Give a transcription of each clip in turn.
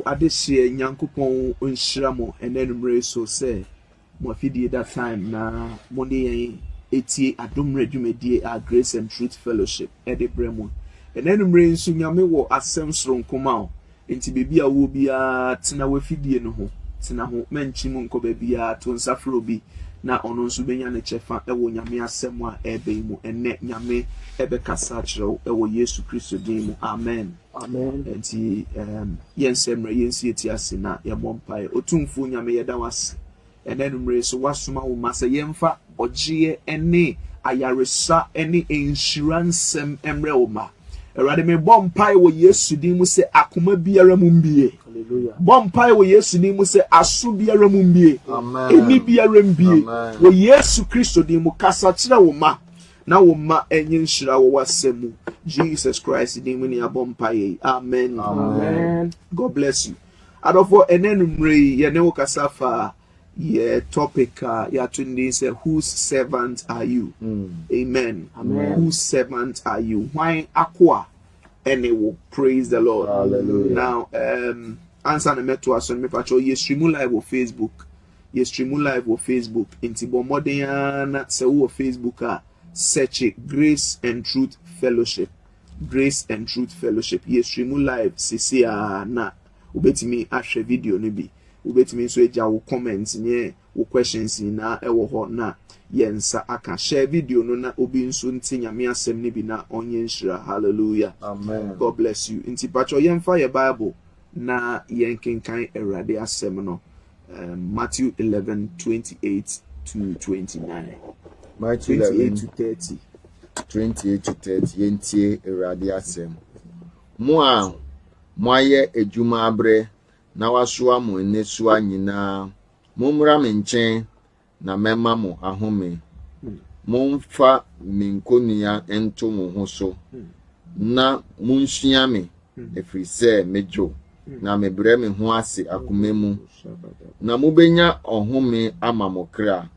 adehye nyankopon onhyira mo enenumre so say mo afidie that time na mo de yen etie adom radwumadie a Grace and Truth Fellowship ede bremo enenumre nso nyame wo asem soronkoma o enti bebi a wo bia tena wafidie no ho tena ho manchim nko bia to nsafro bi na ono nso benya ne chefa ewo nyame asem a ebe mu enne nyame ebe kasa kyerɛw ewo Yesu Kristo din mu amen amen enti yensemre yensi etiase na yebompai otumfo nyame yeda wase enenumre so wasoma wo masa yemfa ogye ene ayaresa ene insurance emre wo ma erade me bompai wo Yesu din mu se akoma biara mu mbie hallelujah bompai wo Yesu din mu se aso biara mu mbie amen eni biara mbie wo Yesu Kristo din mu kasa kyerɛ wo ma na wo ma enye nhyira wo wasemu Jesus Christ din mu ni abompai amen amen God bless you adofo enenumre ye ne wo kasa fa yeah topic ya tundi say whose servant are you amen whose servant are you why akwa and it will praise the Lord hallelujah now answer the meto aso me pacho ye stream live on Facebook inti bo modern say wo Facebook search it Grace and Truth Fellowship ye stream live sisi na ubetimi ahwe video no bi ubetimi so eja wo comments nye wo questions na ewo ho na yensa aka share video no na obi nso ntinya me asem ne bi na onye nshira hallelujah amen God bless you inti pacho yemfa your Bible na yenkenkan erade asem no Matthew 11:28 to 29 Matthew 28 to 30 28 to 30 yentie erade asem mo aye ejuma abre na wasoa mo enesua nyina momra me nchen na mema mo ahome momfa minkonia ento mo ho so na munhia me efiri se mejo na mebre me ho ase akomemu na mubenya ohome ama mo kra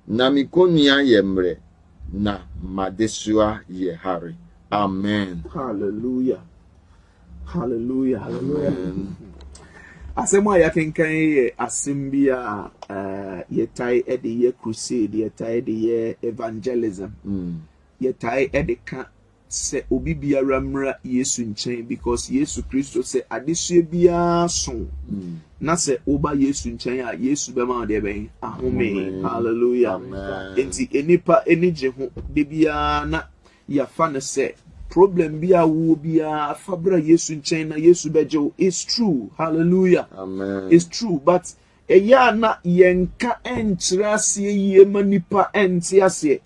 na mikonia yemre na madesua ye hari amen hallelujah asema ya kenkan ye asimbia yetai ede ye crusade yetai ede ye evangelism yetai ede ka se obi biara mra Yesu nchen because Yesu Kristo se adesua bia so na se oba Yesu nchen a Yesu be ma de ben ahome hallelujah enti enipa enije ho de bia na ya fa ne se problem bia wo bia fabra Yesu nchen na Yesu bejo is true hallelujah amen it's true but eya na yenka enkyra ase ye manipa enti ase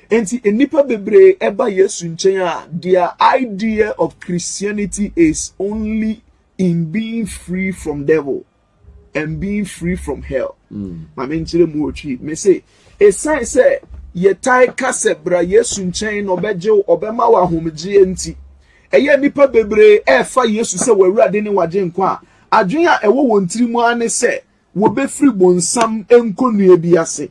enti enipa bebre eba Yesu nchen a their idea of Christianity is only in being free from devil and being free from hell mama nkyere mu otwi me say esan say yetai kasebra Yesu nchen no beje obema wa homgye enti eye nipa bebre efa Yesu se wawurade ne waje nko a adwen a ewo wontirimu ane se wo be free bonsam enkonua bi ase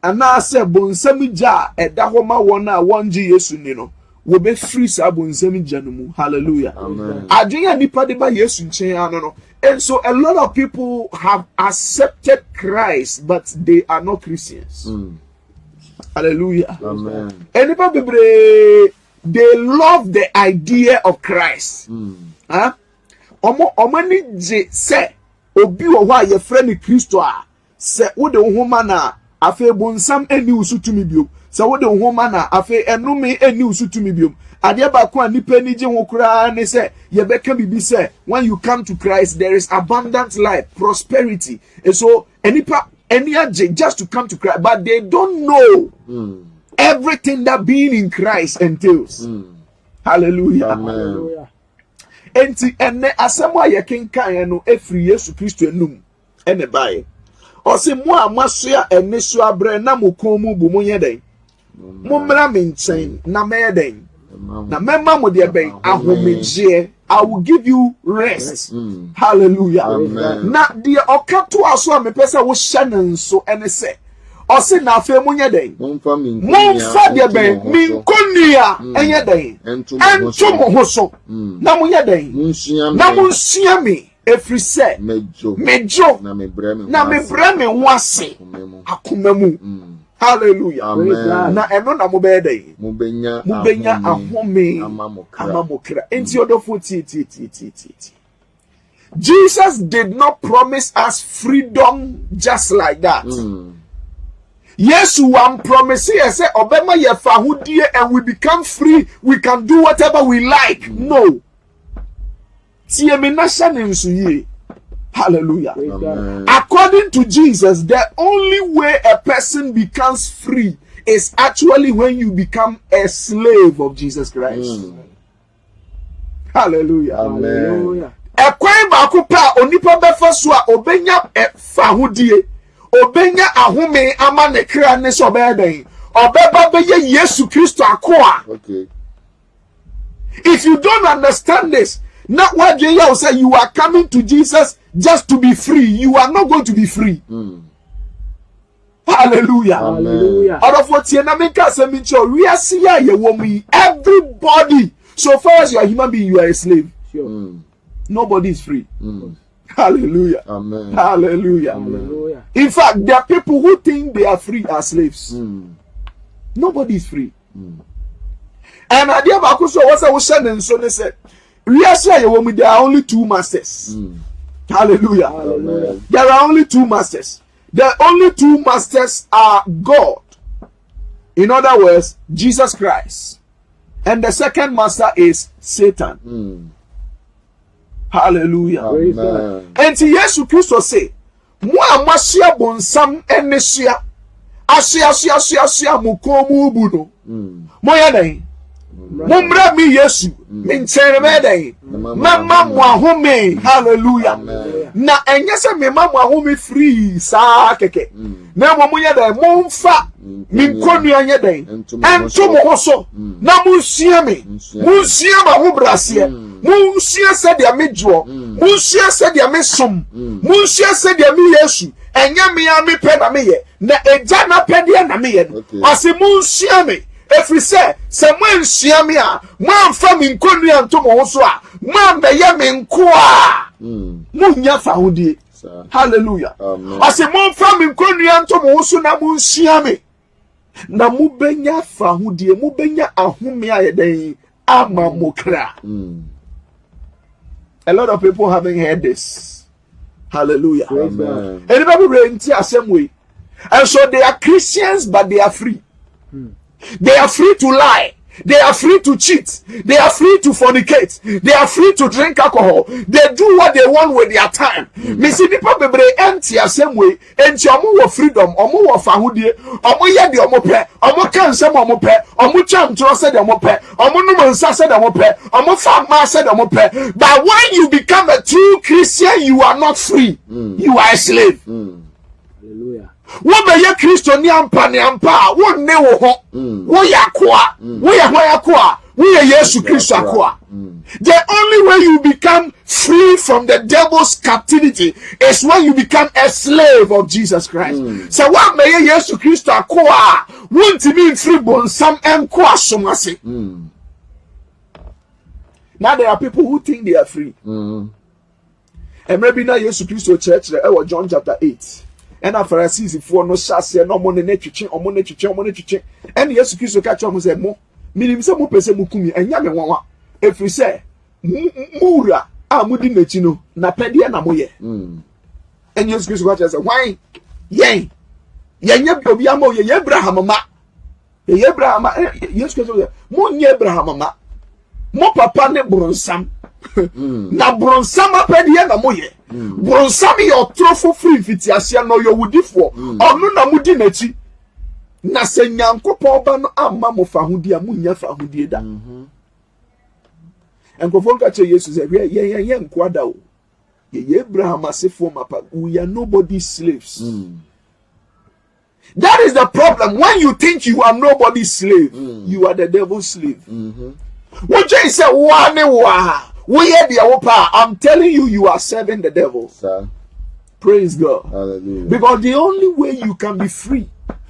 ana se bonsam gya eda ho ma won a wonje Yesu ni no wo be free sa bonsam gya no mu hallelujah amen adwen a nipa de ba Yesu nchen ano no and so a lot of people have accepted Christ but they are not Christians hallelujah amen anybody bebre they love the idea of Christ omo ni je se obi wo ho aye frɛ ne Kristo a se wo de wo ma na afa bonsam ani usutumi biom se wo de wo ma na afa enome ani usutumi biom ade ba ko anipa ni je ho kura ne se ye beka bibi se when you come to Christ there is abundant life prosperity and so anipa just to come to Christ but they don't know everything that being in Christ entails hallelujah hallelujah enti enne asemo ye kenkan no efri Yesu Kristo enum ene bae o se mo amasoa enne so abre na mokon mu bu mo yeden mo mra me nchen na me yeden na mema mo de ben ahomegye I will give you rest hallelujah amen na de okato aso a me pese wo hye nenso ene se o se na afa mo yeden momfa de ben minkonia enye den ento mo ho so na mo yeden na mo nsua me Every say mejo na me breme wase akomamu. Hallelujah. Amen. Na eno na mobede Mubenya ahome amamokra. Enti odofo ti. Jesus did not promise us freedom just like that. Yes, one promise here say obema ye fahudie and we become free. We can do whatever we like. No. Hallelujah. Amen. According to Jesus, the only way a person becomes free is actually when you become a slave of Jesus Christ. Hallelujah. Amen. Ekwan baako pa onipa befa so a obenya fahudie, obenya ahome ama ne kra ne so obeden, obeba beye Yesu Kristo akoa. Okay. If you don't understand this, not what you say you are coming to Jesus just to be free. You are not going to be free. Hallelujah. Hallelujah. Out of what we are seeing, everybody, so far as you are a human being, you are a slave. Sure. Nobody is free. Hallelujah. Amen. Hallelujah. Hallelujah. In fact, there are people who think they are free as slaves. Nobody is free. And idea about what I was saying, so they said, we are saying there are only two masters. Hallelujah. Hallelujah. There are only two masters. The only two masters are God. In other words, Jesus Christ. And the second master is Satan. Hallelujah. Amen. And to Yesu Christo say, Mwa masia bonsam enesia. Asia mukomu buno. Moya nei. Mumra mi Yesu. Mintere medei. Mama mwahome. Hallelujah. Na enyese me mama mwahome free sa keke. Na mwamunya dei. Mumfa. Minkonu anye dei. Ento mwoso. Na munsia me. Munsia mahubrasie. Munsia se dia mejo. Munsia se dia mesom. Munsia se dia mi Yesu. Enya mi ami pe na me ye. Na eja na pe dia na me ye. Ase munsia me. Every say someone nsia me a man fa mi nkonu anto mo so a man be ye me nko a munya fa hodie. Hallelujah. Ase man fa mi nkonu anto mo so na mu nsia me na mu benya fa hodie, mu benya ahome ayeden ama mokra. A lot of people haven't heard this. Hallelujah. Amen. Anybody ready to same way? And so they are Christians, but they are free. They are free to lie. They are free to cheat. They are free to fornicate. They are free to drink alcohol. They do what they want with their time. Missy people be empty the same way. Empty omo freedom, omo wo fahudie, omo ye de omo pe, omo kan sem omo pe, omo cham tro se de omo pe, omo no mansa se de omo pe, omo fa ma se de omo pe. But when you become a true Christian, you are not free. You are a slave. Hallelujah. What be ye Christo ni ampa wo ne wo ho wo ya koa wo ya ho ya koa wo ye Yesu Christo akoa. The only way you become free from the devil's captivity is when you become a slave of Jesus Christ. So what be ye Yesu Christo akoa won't be free bonsam enko asomase. Now there are people who think they are free. And maybe now Yesu Christo church John chapter 8. And our Pharisees for no shase no money netwitwe omo netwitwe and Yesu Kristo ka cho mo say mo minim se mo pese mo kumi enya me nwanwa efri se mura a mudi nachi no na pede na mo ye and Yesu Kristo ka say why yen nya obi ama ye Abraham ma ye Abraham Yesu Kristo say mo nya Abraham ma mo papa ne bronsam na bronsam apede na mo ye bronsam your trofo free fitiasia no your wudifo onu na mudi nachi na se nyankopon ba no amma mo fa hodi a munya fa hodi da enkofon ka che Jesus ye nkwada o ye Abraham asefo mapa we are nobody's slaves. That is the problem. When you think you are nobody's slave, you are the devil's slave. What you say wa I'm telling you, you are serving the devil. Sir. Praise God. Hallelujah. Because the only way you can be free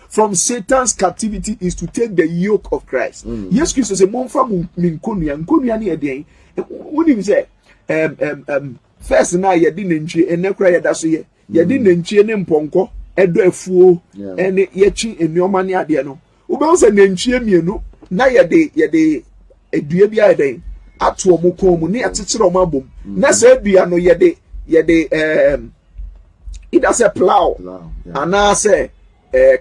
from Satan's captivity is to take the yoke of Christ. Yes, Christ says, "Mon fa min konuya ni eden." When you say, first na ye di nantwie ene kura ye da so ye di nantwie ne mponko edo afuo ene ye twi enuoma ne ade no wo se nantwie mienu na ye de edua bia eden ato omo kon mu ne atetere omo abom na se edua no ye de it say plow ana say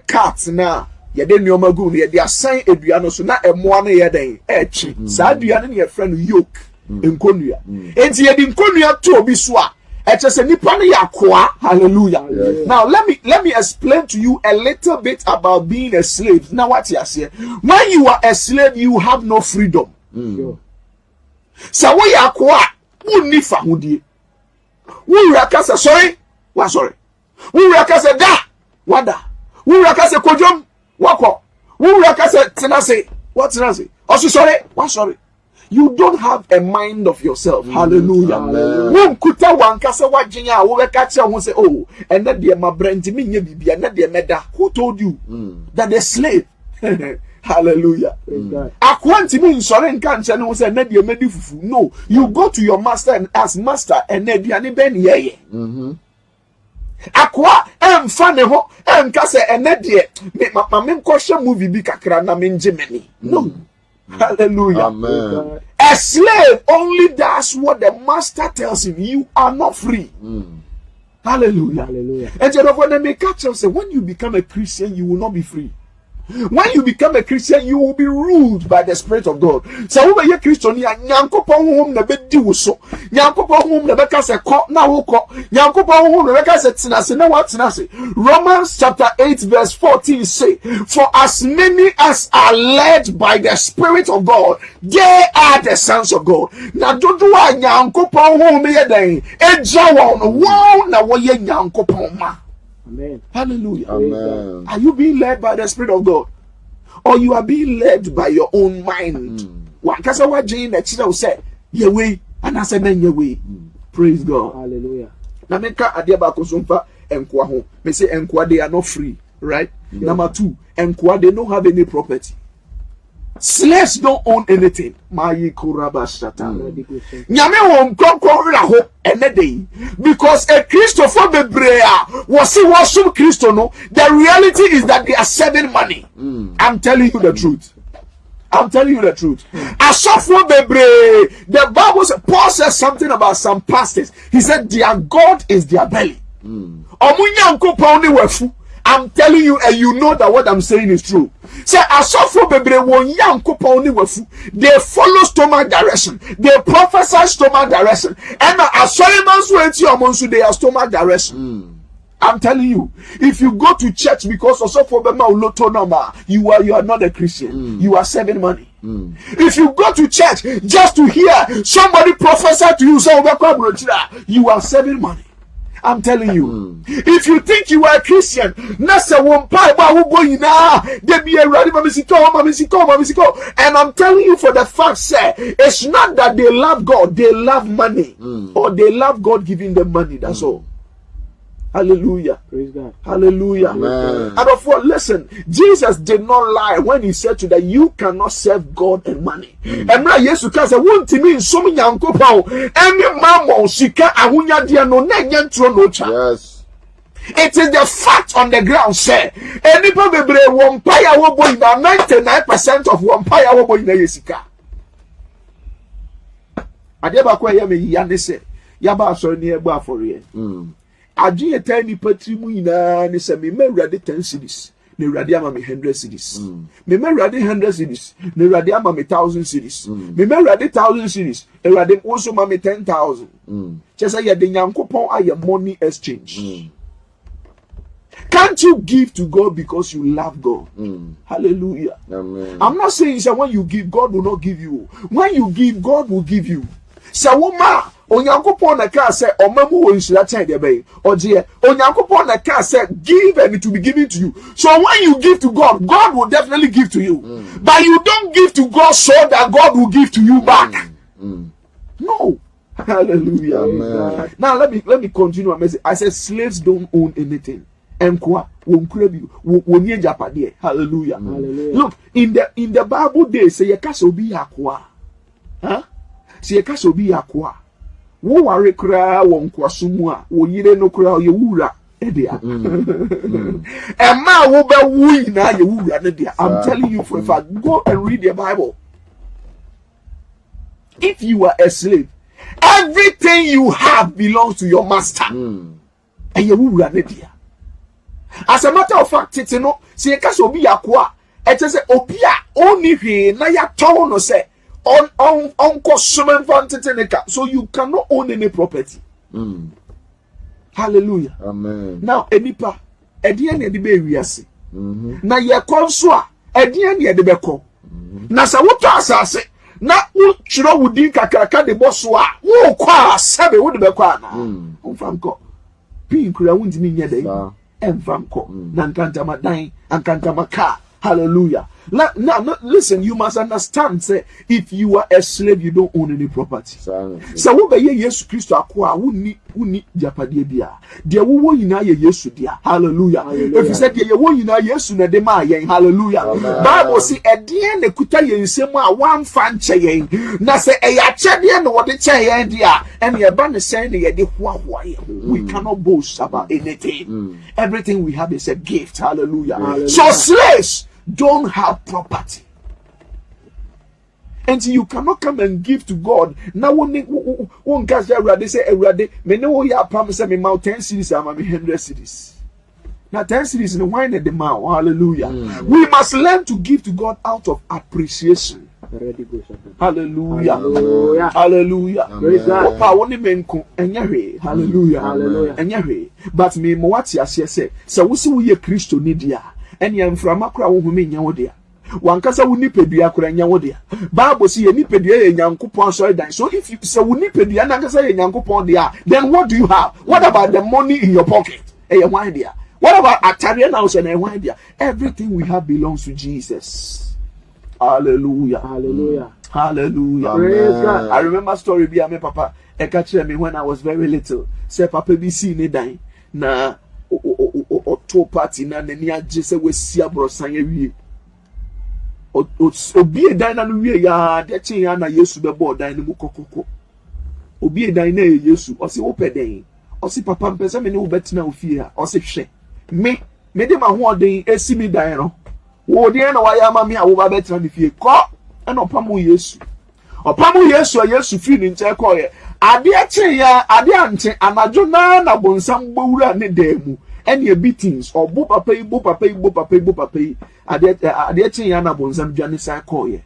cart na ye de nuoma gu no ye de asan edua no so na emoa no ye den echi sa edua no ye frɛ no yoke enkonua enti ye di nkonua to obi so a eche nipa no yakoa. Hallelujah. Now let me explain to you a little bit about being a slave. Now what you say, when you are a slave you have no freedom. So we yakoa wonni fa hodie wo raka se sorry wa sorry wo raka se da wada wo raka se kodwom wako wo raka se tenase what tenase also sorry wa sorry. You don't have a mind of yourself. Hallelujah. Won kuta wankasa wagenya wo beka che ho say oh and that dey my brain me nya bibia na dey meda. Who told you that the slave? Hallelujah. Akwanti me nsore nka nche no say na dey medi fufu. No, you go to your master and ask master and na duane ben yeye. Akwa emfa ne ho enka say and na dey me nko hwe movie bi kakra na me nje meni. No. Hallelujah. Amen. A slave only does what the master tells him. You are not free. Hallelujah. Hallelujah. And therefore, when they catch us, say, when you become a Christian, you will not be free. When you become a Christian, you will be ruled by the Spirit of God. So when you Christian, Yankopon home na be di so. Yankopon home na be ka se ko na wo ko. Yankopon home na be ka se tinase na wa tinase. Romans chapter 8 verse 14 say, for as many as are led by the Spirit of God, they are the sons of God. Na dodo a Yankopon home ye den, eja won na wo ye Yankopon ma. Amen. Hallelujah. Amen. Are you being led by the Spirit of God? Or you are being led by your own mind? Wankasa wa jin na chira wo say ye way and I say men ye way. Praise God. Hallelujah. Na meka ade ba ko so mfa enkoa ho. Me say enkoa they are not free, right? Number 2, enkoa they don't have any property. Slaves don't own anything. Mayi kuraba shata. Nyame won konkron ra ho ene dey because a Christopher Bebrea was he worship Christo no. The reality is that they are serving money. I'm telling you the truth. I'm telling you the truth. Asofo Bebre, the Bible says, Paul says something about some pastors. He said their God is their belly. Omunya nkopon ni wafu. I'm telling you, and you know that what I'm saying is true. Say, asofo bebre won yankopon ni wafu. They follow stomach direction. They prophesy stomach direction. And asoriman's way to amonsu they are stomach direction. I'm telling you, if you go to church because asofo bema uloto nama, you are not a Christian. You are saving money. If you go to church just to hear somebody prophesy to you, so you are saving money. I'm telling you, if you think you are a Christian, and I'm telling you for the fact, sir, it's not that they love God, they love money, or they love God giving them money. That's all. Hallelujah. Praise God. Hallelujah. Amen. And of what, listen, Jesus did not lie when he said to that you cannot serve God and money. And now yes, you can say, won't mean so many uncle Paul, any mammo, shika, ahunya dia no negentro no cha. Yes. It is the fact on the ground, sir. Any probably one paya wo boy na 99% of one paya wo boy na yesika. Adeba kwa ya me yande se, yaba so ni egba afori e. Aji etani patrimu ina ni se me mewrade 10 cities ne wrade ama me 100 cities me mewrade 100 cities ne wrade ama me 1000 cities me mewrade 1000 cities e wrade also ma me 10,000 chesa ye de nyankopon aye money exchange. Can't you give to God because you love God? Hallelujah. Amen. I'm not saying that when you give, God will not give you. When you give, God will give you. So woman, onyankopon na ka say omamu wo nsira chen de be oje onyankopon na ka say give and it will be given to you. So when you give to God, God will definitely give to you. But you don't give to God so that God will give to you back. No. Hallelujah. Amen. Now let me continue my message. I said slaves don't own anything. Hallelujah. Hallelujah. Look, in the Bible they say yekasa obi yakwa. Huh? Say yekasa obi yakwa. wo ware kura won kwasomu a wo yire no kura ye wura e dia Emma wo be wu yina ye wura ne dia. I'm telling you for a fact, go and read the Bible. If you are a slave, everything you have belongs to your master. And ye wura ne dia. As a matter of fact, it's no see ka so bi yakwa e te say obi a oni hwe na ya ton no say on consumer fantetenica, so you cannot own any property. Hallelujah. Amen. Now enipa edian e de be wiase na ye konso a edian e de be ko na sa woto asase na wo chiro wudi kakraka de boso a wo kwa sebe wo de be kwa na wo fanko pin kura wundi mi nya dai en fanko na nkantama dan ankantama ka. Hallelujah. Now, listen, you must understand, say, if you are a slave, you don't own any property. So, what be Jesus Christ akwa, uni japadi bia. Dia wo yina ye Yesu dia. Hallelujah. If you said ye wo yina Yesu na de ma yen. Hallelujah. Bible say edie ne kuta ye nsemu a wan fan che yen. Na say e ya chede no wode che yen dia. And ye ba ne say ne ye de hoahoa ye. We cannot boast about anything. Everything we have is a gift. Hallelujah. So slaves don't have property, and you cannot come and give to God. Now one catch everybody say everybody me know ya promise me mount 10 cities and me 100 cities. Now 10 cities in the wine at the mouth. Hallelujah. We must learn to give to God out of appreciation. Hallelujah. Hallelujah. Hallelujah. Opa woni menko enye hallelujah. Hallelujah. Enye but me mo what ya say wo si wo ye Kristo ni dia ene amframa kura wo humi nya wo dia wankasa wo nipadua kura nya wo dia Bible say ye nipadua ye Nyankopon so dan. So if you say wo nipadua na nkasa ye Nyankopon dia, then what do you have? What about the money in your pocket? Eh why dia? What about atare na so na why dia? Everything we have belongs to Jesus. Hallelujah. Hallelujah. Hallelujah. Praise God. I remember a story be me papa e ka kire me when I was very little. Say papa bi si ni dan na to party na nani agye se wasi abrosan awie. Obi edan na no wie ya de kyen ya na Yesu be bo dan ni mu kokoko. Obi edan na Yesu o se wo peden. O se papa mpese me ne wo betina ofie a o se hwe. Me de ma ho oden esi mi dan no. Wo de na wa ya ma me a wo ba betina ni fie. Ko e no pam Yesu. Opam Yesu a Yesu fi ni nche ko ye. Ade kyen ya ade ante anajo na bonsam gbowura ne demu. Any beatings or bo papa ade kyen ya na bonsam dwane sai ko ye.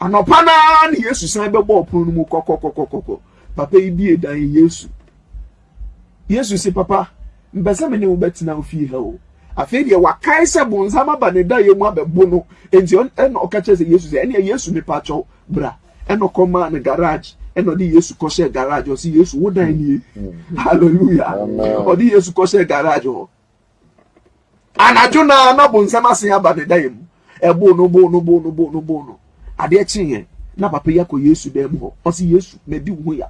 Anopa na Yesu san be bo opun mu kokokokoko. Papa yi bie dan Yesu. Yesu se papa mbese me ne wo betina ofie ha o. Afi de wakai se bonsam aba ne da ye mu abebo no. Enti on o ka che se Yesu se ene Yesu me pa cho bra. Eno koma na garage. Eno di Yesu ko se garage o si Yesu wo dan ni. Hallelujah. O di Yesu ko se garage o. Anajo na bonsam ase aba ne da ye mu. Ebo no. Ade kyen na papa yakọ Yesu dem ho. O si Yesu me di wo ya.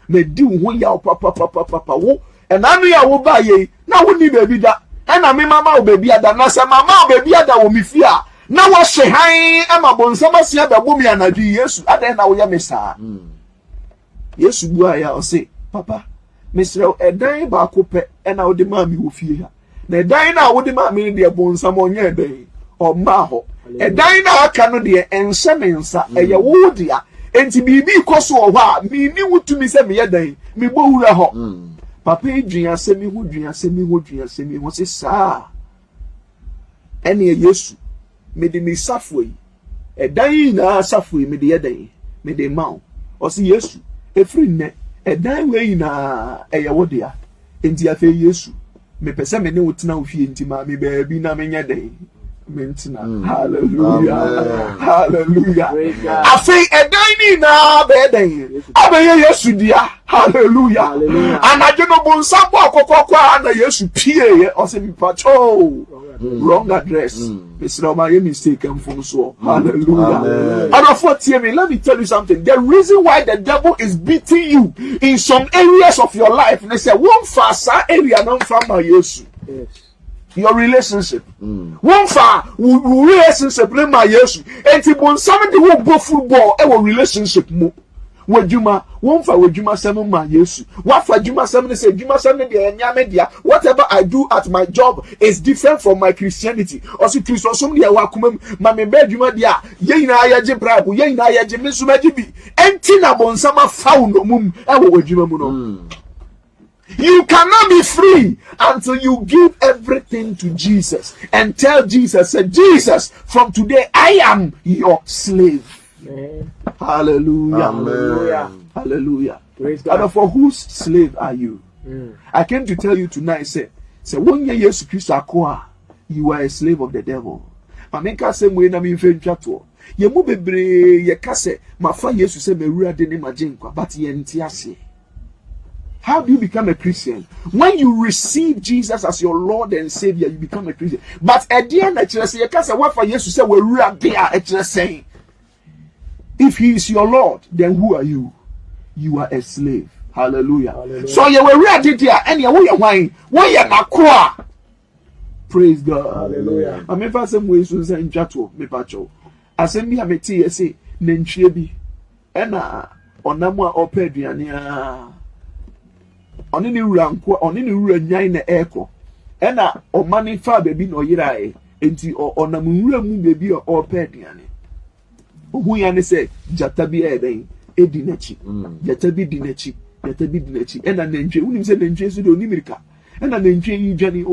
Me di wo ya papa wo. Enanu ya wo ba ye na wo ni baby da. Ena me mama wo baby ada na se mama wo baby ada wo mi fia. Na wo hye han ama bonsam ase aba bo mi anadu Yesu. Ada na wo ya me sa. Yesu bua ya o se papa mesrɛ edan ba ko pɛ ena wo de ma mi wo fie ha. Na edan na wo de ma mi de bonsam onye edan. O ma ho. Edan na aka no de enhye me nsa eye wo dia. Enti bibi koso wo ha mi ni wutumi se me yedan mi bo wura ho. Papa edwia se mi ho se sa. Ene Yesu me de mi safo yi. Edan na safo yi me de yedan me de ma o se Yesu efri ne edan we na eye wo dia. Enti afa Yesu me pese me ne wotina ofie enti ma me ba bi na me nya den. Hallelujah. Hallelujah. I say a dining na beden. Abe Yesu dia. Hallelujah. And I don't know sabo kokokwa na Yesu pie o se mi pacho. Wrong address. Mr. My mistake and from so. Hallelujah. And of what me, let me tell you something. The reason why the devil is beating you in some areas of your life, they say one fasa area not from my Yesu. Yes. Your relationship. One far relationship name my Yesu. Enti bon some de wo go football e wo relationship mo. Wajuma, won't for Wajuma Seven ma Yesu. What for Juma Seven say Juma Seven media. Whatever I do at my job is different from my Christianity. Also, Christos somebody wakum mame bed Juma dia. Ye na ayaje bribe, ye na ayaje mesumajibi. Entina bonsama found no mum. Wajuma muno. You cannot be free until you give everything to Jesus and tell Jesus, say, Jesus, from today I am your slave. Amen. Hallelujah. Hallelujah. Hallelujah. Praise God. And for whose slave are you? I came to tell you tonight, say when you Jesus Christ akwa, you are a slave of the devil. Mameka say we na me mfentwa to. Ye mu bebre ye ka say mafa Jesus say me wura de ne magenkwa, but ye ntiase. How do you become a Christian? When you receive Jesus as your Lord and Savior, you become a Christian. But at the end, you can't say what for Jesus say we're there. Saying, if He is your Lord, then who are you? You are a slave. Hallelujah. Hallelujah. So you were ready there, and you were wine. Praise God. Hallelujah. I mean, for some ways, we say in Jato, me pacho. I say me, I me tea, say nenchiebi, ena onamwa opediania. Oni ni ranko oni ni wura nyan na eko ena omani fa bebi no yirae enti onam wura mu bebi o pediane ohu ya ne se jata bi eden edi nachi jata bi di nachi ena nenje unim se nenje so do ni mirika ena nenje yi dwane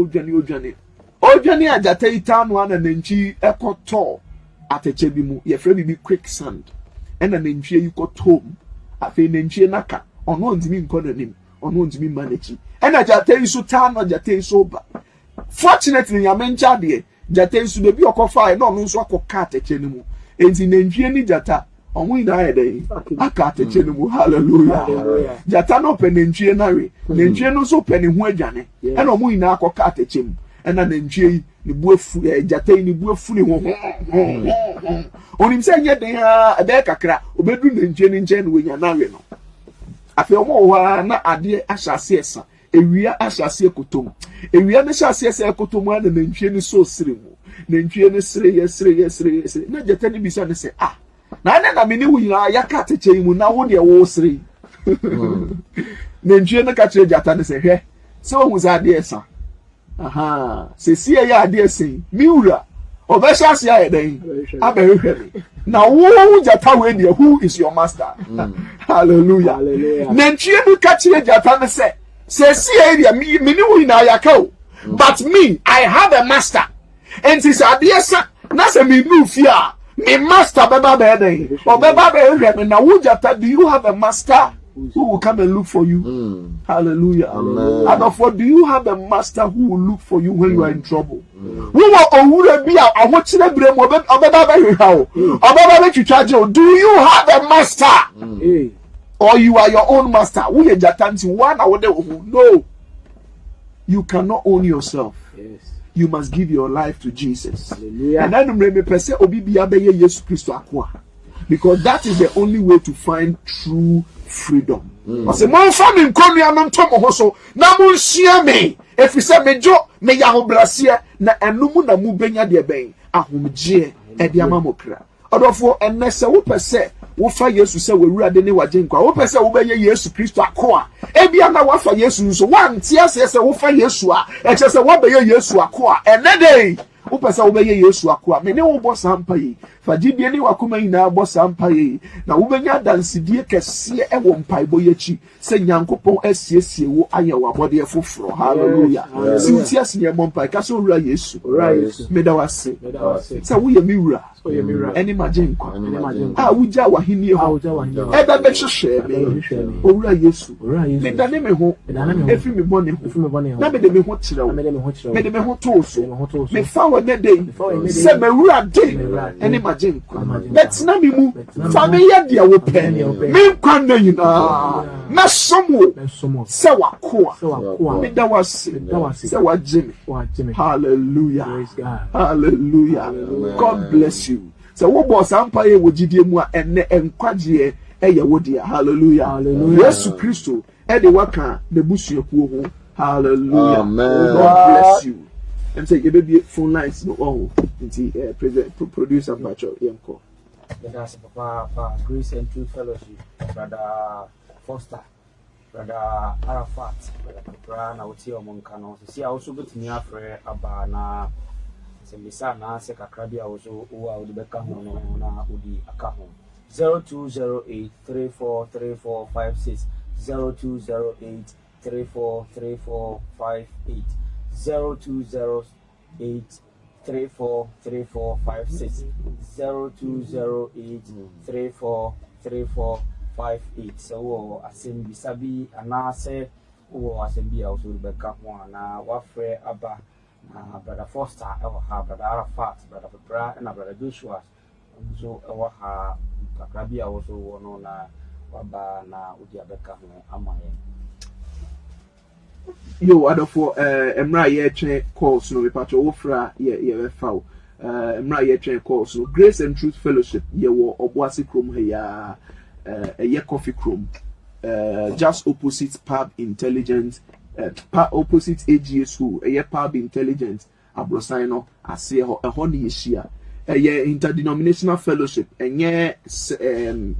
odwane a jata itano ana nenji ekoto ateche bi mu ye fra bi quicksand ena nenje yi kotom afi nenje naka ono ndimi nkono nim ono ntimi manage ena jata isu tano jata isu ba fortunately ya mencha de jata isu de bi okofa no no nso akoka ateche ni mu enti nantwie ni jata omo ina ayede aka ateche ni mu. Hallelujah. Jata no pe nantwie na we nantwie no so pe ne ho adwane ena omo ina akoka ateche mu ena nantwie ni buafu jata ni buafu ni ho onim se nye den ha ebe kakra obedu nantwie ni nche no nya na we no afi omo wa na ade ahyase esa ewia ahyase ekotom ewia ne hyase esa ekotom na nantwie ni so sire mu nantwie ni sire na jata ni bisa ne se na me ni wu nyina yaka teche mu na wo de wo sire nantwie ne ka kire jata ne se hwe se wo hu za ade esa se sie ya ade esa mi wura obeshase ya eden abehwe na wo jata we de who is your master. Hallelujah. Nantwie nu ka kire jata ne se sie area me ni wu na yaka o but me I have a master and this ade esa na se me nu fia me master beba be eden obeba be hwe na wo jata do you have a master who will come and look for you? Hallelujah. Amen. And for do you have a master who will look for you when you are in trouble? We will owure bi a awotire brem obeba be hwa o obeba be twitwaje. Do you have a master? Or you are your own master? We are jatanti one awode. No. You cannot own yourself. Yes. You must give your life to Jesus. Hallelujah. And then me pese obi bia be ye Jesus Christ akwa. Because that is the only way to find true freedom. Ose mon fa me nkonu am ntom ho so na mon hia me efise mejo me ya hobrasie na enum na mu benya de ben ahomgye e de amamokra odofo enese wo pese wo fa Yesu se wawurade ne wagenkwa wo pese wo be Yesu Kristo akoa ebia na wo fa Yesu nso wanti ase se wo fa Yesu a e che se wo be Yesu akoa enede wo pese wo be Yesu akoa me ne wo bo sampa yi fagidie ni wakoma ina bo sampa yi na wo benya dansidie kese e wo mpaibo yechi se nyankopon asiesie wo aye wo abode foforo. Hallelujah. Si uti ase ne mo mpai ka so wura Yesu me da wase se wo ye mi wura eni magenkwa wuja wahini ho ebe be hwehwe me owura Yesu me da ne me ho efi me bone ho na me de me ho kirewo me de me ho toso me fa wo ne dey se me wura dey eni magenkwa betina mi mu fa me ye dia wo pe me nkwa na yina na somo se wakoa me da wase se wajeme. Hallelujah. Hallelujah. God bless you. So wo boss empire wo gidie mu a enne enkwagye eye wo dia. Hallelujah. Yesu Kristo e de waka na busuakuo ho. Hallelujah. Amen. God bless you. And say you be phone lines no oh. Producer Pacho yemko. That's Papa Grace and Truth Fellowship, Brother Foster, Brother Arafat, Brother Pepra, na Uti Omonkano. See, I also got me afre Abana. Semisa na se kakrabi a also uwa udibeka ho na udi aka ho. 0208343456 0208343458 0208343456 0208343458. So asembi sabi anase uwa asembi a also udibeka ho na wafre aba Brother Foster, Brother Arafat, Brother Pepra, and Brother Joshua. So, Kakrabia also won na Waba na Udiabeka Amaye. Yo, other for Emra Yeche calls no Pacho Ofra ye foul. Emra Yeche calls no Grace and Truth Fellowship, ye were Obwasi Chrome here, a ye coffee chrome, just opposite Pub Intelligence. Opposite AGSU, a pub intelligence, Abrosino, I see a honey share, a year interdenominational fellowship, and ye,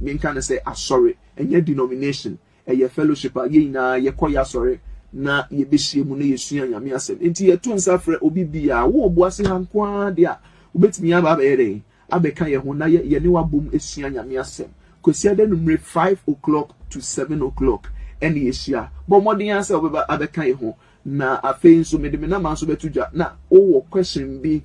mean can say, sorry, and ye denomination, a year fellowship, a ye na ye koya sorry, na ye bishi muni yisuya yamiasem, into ye tun suffer obibia, wo bossy hanqua, dear, ubet me ab ere, abeka ye hona ye newa boom is yamiasem, because ye then 5 o'clock to 7 o'clock. Any issue, but more than answer over Abekai ho. Na a face so made me na man so betuja. Na question be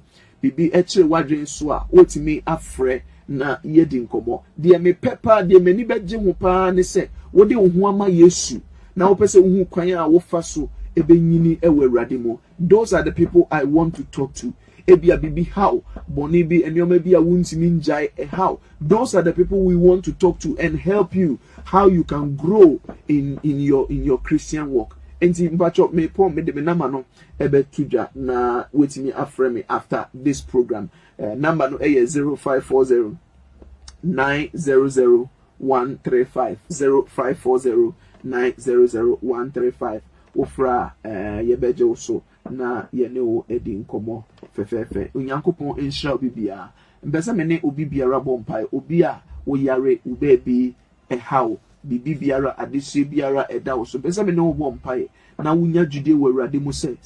actually wadrin swa. What me afre na yedin komo. Dear me pepper, dear many bedjim whopa ne say, what do you want my yesu? Now person who kwanya wofaso ebe nyini ewe radimo. Those are the people I want to talk to. Ebia bibi how bonibi and your maybe a wunti minjai how. Those are the people we want to talk to and help you how you can grow in your Christian walk. Enti mpacho me po me de me number no ebe tuja na wait me after me after this program. Number no 0540 900 135 0540 900 135. Ofra yebeje also na yene o edi nkomo fefefe onyankopon enhira bibia mbese me ne obi biara bompai obi a wo yare ubebi ehaw bibi biara adese biara eda wo so mbese me ne wo bompai na wunya jude wo awurade mu say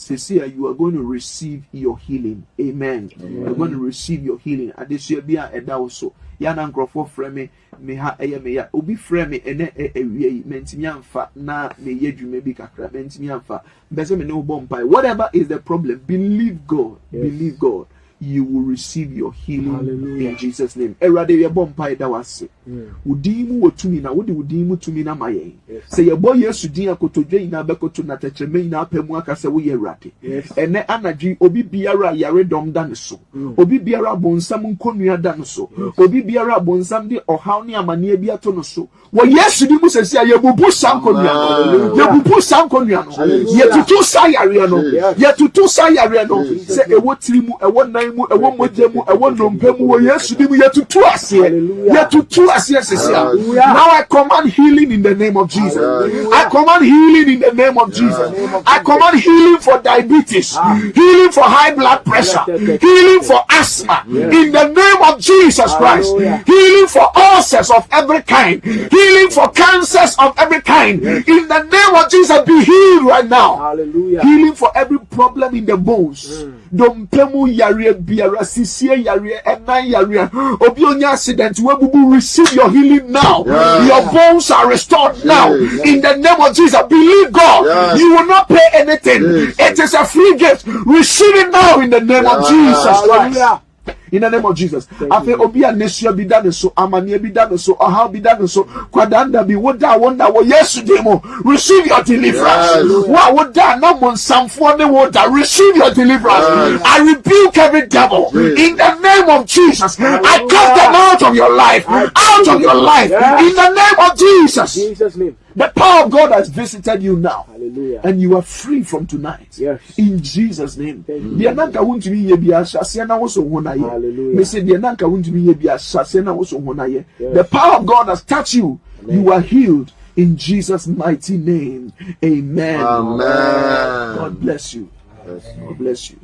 you are going to receive your healing. Amen. You're going to receive your healing adese bia eda wo so ya na nkrofo frɛ me ha eye me ya obi frɛ me ene ewie mentimi amfa na me yedwuma bi kakra mentimi amfa mbese me ne wo bompai. Whatever is the problem, believe God. Yes. Believe God, you will receive your healing. Hallelujah. In Jesus name. Erade ye bompai da wase udimu wotumi na wodi udimu tumi na maye se ye boy Yesu din akotodwe ina bekoto na techeme ina apemu aka se wo ye erade ene anadwi obi biara yare dom da ne so obi biara bonsam nkonua da ne so obi biara bonsam de ohaw ne amane bi ato no so wo Yesu di mu sesi ye bubu sankonua ye bubu sankonua no ye tutu sayare no ye tutu sayare no se ewo tirimu ewo nan mu ewo mojemu ewo nompemu wo Yesu di mu ye tutu ase ye tutu. Now I command healing in the name of Jesus. I command healing in the name of Jesus. I command healing for diabetes, healing for high blood pressure, healing for asthma in the name of Jesus Christ, healing for ulcers of every kind, healing for cancers of every kind in the name of Jesus. Be healed right now. Healing for every problem in the bones. Dompemu yare biara sisie yare enan yare obi onya accident webubu receive your healing now. Your bones are restored now in the name of Jesus. Believe God. You will not pay anything. It is a free gift. Receive it now in the name of Jesus Christ. In the name of Jesus. Afe obi anesua bi da ne so, amane bi da ne so, oha bi da ne so, kwadanda bi woda wonda wo Yesu demo. Receive your deliverance. Wa woda na monsamfo ne woda. Receive your deliverance. I rebuke every devil in the name of Jesus. I cast them out of your life. Out of your life. In the name of Jesus. Jesus' name. The power of God has visited you now. Hallelujah. And you are free from tonight. Yes. In Jesus' name. Hallelujah. The power of God has touched you. Amen. You are healed in Jesus' mighty name. Amen. Amen. God bless you. God bless you.